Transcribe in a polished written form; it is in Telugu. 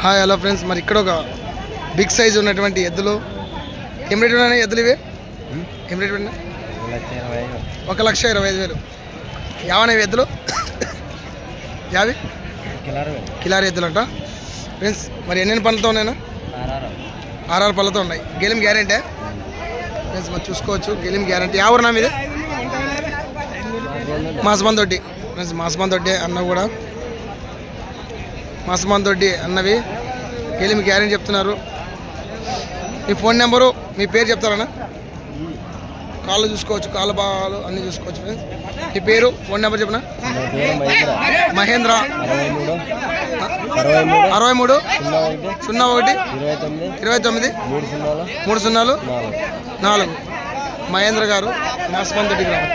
హాయ్ హలో ఫ్రెండ్స్, మరి ఇక్కడ ఒక బిగ్ సైజ్ ఉన్నటువంటి ఎద్దులు ఏం రేట్ ఉన్నాయి? ఎద్దులు ఇవి ఏం రేట్ ఉన్నాయి? 1,25,000. యావన ఎద్దులు యావి కిలారి ఎద్దులు అంట ఫ్రెండ్స్. మరి ఎన్ని పళ్ళతో ఉన్నాయన్నా? 6 పళ్ళతో ఉన్నాయి. గెలిం గ్యారెంటీ ఫ్రెండ్స్, మరి చూసుకోవచ్చు. గెలిం గ్యారెంటీ. ఎవరున్నా మీది? మాసమాన్ తోటి ఫ్రెండ్స్, మాసమాన్ తోటి అన్న కూడా మాసమాన్ తోటి అన్నవి గెలిమి గ్యారెంటీ చెప్తున్నారు. మీ ఫోన్ నెంబరు, మీ పేరు చెప్తారన్నా? కాళ్ళు చూసుకోవచ్చు, కాళ్ళ భాగాలు అన్నీ చూసుకోవచ్చు ఫ్రెండ్స్. మీ పేరు, ఫోన్ నెంబర్ చెప్పనా? మహేంద్ర 63 01 29 30 మహేంద్ర గారు మాసమాన్ తోటి గ్రామం.